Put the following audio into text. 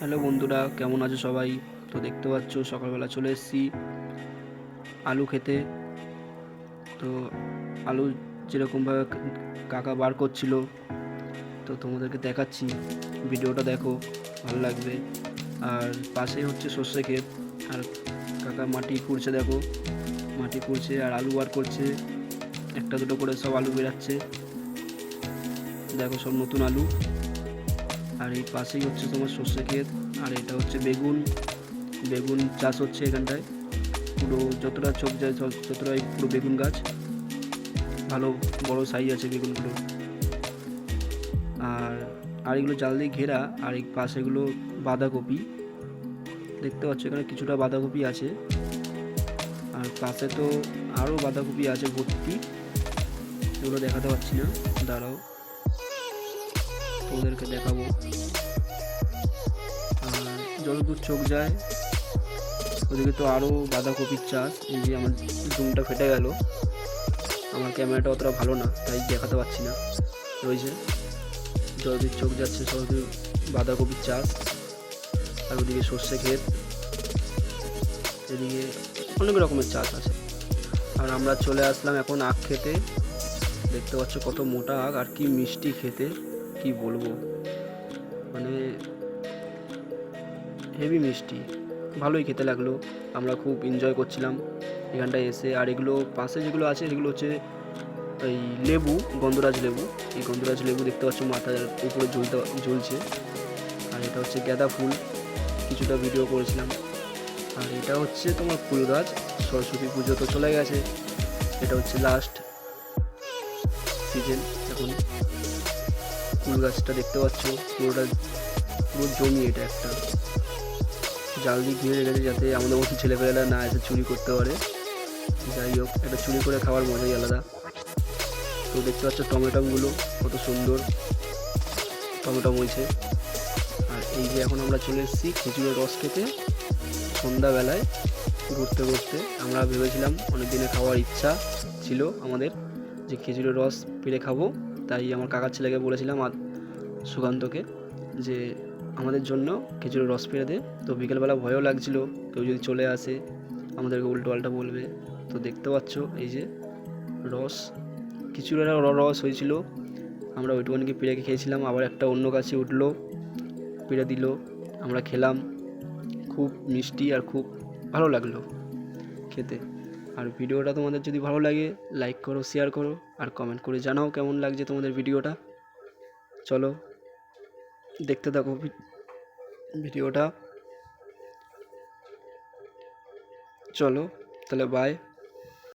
Hello বন্ধুরা, কেমন আছো সবাই? তো দেখতে পাচ্ছ সকালবেলা চলে এসেছি আলু খেতে। তো আলু যেরকমভাবে কাকা বার করছিল, তো তোমাদেরকে দেখাচ্ছি, ভিডিওটা দেখো, ভালো লাগবে। আর পাশেই হচ্ছে সর্ষে ক্ষেত, আর কাকা মাটি খুঁড়ছে, দেখো মাটি খুঁড়ছে আর আলু বার করছে। একটা দুটো করে সব আলু বেরাচ্ছে, দেখো সব নতুন আলু। আর এই পাশেই হচ্ছে তোমার সর্ষে ক্ষেত, আর এটা হচ্ছে বেগুন। বেগুন চাষ হচ্ছে এখানটায়, পুরো যতটা চোখ যায় ততটাই পুরো বেগুন গাছ, ভালো বড় সাইজ আছে বেগুনগুলো। আর আর এগুলো জাল দিয়ে ঘেরা, আর এই পাশেগুলো বাঁধাকপি, দেখতে পাচ্ছ এখানে কিছুটা বাঁধাকপি আছে, আর পাশে তো আরও বাঁধাকপি আছে ভর্তি, এগুলো দেখাতে পারছি না, দাঁড়াও তোমাদেরকে দেখাবো। আর যতদূর চোখ যায় ওদিকে তো আরও বাঁধাকপির চাষ। এই যে আমার জুমটা ফেটে গেল, আমার ক্যামেরাটা অতটা ভালো না তাই দেখাতে পারছি না। রয়েছে যতদূর চোখ যাচ্ছে ততদূর বাঁধাকপির চাষ, আর ওদিকে সর্ষে ক্ষেত, এদিকে অনেক রকমের চাষ আছে। আর আমরা চলে আসলাম এখন আখ খেতে, দেখতে পাচ্ছ কত মোটা আখ, আর কি মিষ্টি খেতে, কি বলবো, মানে হেভি মিষ্টি, ভালোই খেতে লাগলো। আমরা খুব এনজয় করছিলাম এখানটায় এসে। আর এগুলো পাশে যেগুলো আছে সেগুলো হচ্ছে এই লেবু, গন্ধরাজ লেবু। এই গন্ধরাজ লেবু দেখতে পাচ্ছ মাথার উপরে ঝুলছে। আর এটা হচ্ছে গাঁদা ফুল, কিছুটা ভিডিও করেছিলাম। আর এটা হচ্ছে তোমার ফুল গাছ, সরস্বতী পুজো তো চলে গেছে, এটা হচ্ছে লাস্ট সিজন। এখন ফুল গাছটা দেখতে পাচ্ছ পুরোটা, পুরো জমি, এটা একটা জাল দিয়ে ঘিরে রেখেছে যাতে আমাদের মতো ছেলেপেলেরা না এসে চুরি করতে পারে। যাই হোক, একটা চুরি করে খাওয়ার মজাই আলাদা। তো দেখতে পাচ্ছ টমেটোগুলো কত সুন্দর টমেটো হয়েছে। আর এই যে এখন আমরা চলে এসেছি খেজুরের রস খেতে সন্ধ্যাবেলায়। ঘুরতে ঘুরতে আমরা ভেবেছিলাম, অনেক দিনে খাওয়ার ইচ্ছা ছিল আমাদের যে খেজুরের রস পেড়ে খাবো, তাই আমার কাকার ছেলেকে বলেছিলাম আর সুকান্তকে যে আমাদের জন্য খেজুরের রস পেড়ে দে। তো বিকেলবেলা ভয়ও লাগছিল কেউ যদি চলে আসে আমাদেরকে উল্টো পাল্টা বলবে। তো দেখতে পাচ্ছ এই যে রস, খেজুরের রস হয়েছিল, আমরা ওইটুখানিকে পেড়ে খেয়েছিলাম। আবার একটা অন্য গাছে উঠলো, পেড়ে দিল, আমরা খেলাম, খুব মিষ্টি আর খুব ভালো লাগলো খেতে। আর ভিডিওটা তোমাদের যদি ভালো লাগে লাইক করো, শেয়ার করো, আর কমেন্ট করে জানাও কেমন লাগছে তোমাদের ভিডিওটা। চলো দেখতে থাকো ভিডিওটা, চলো তাহলে বাই।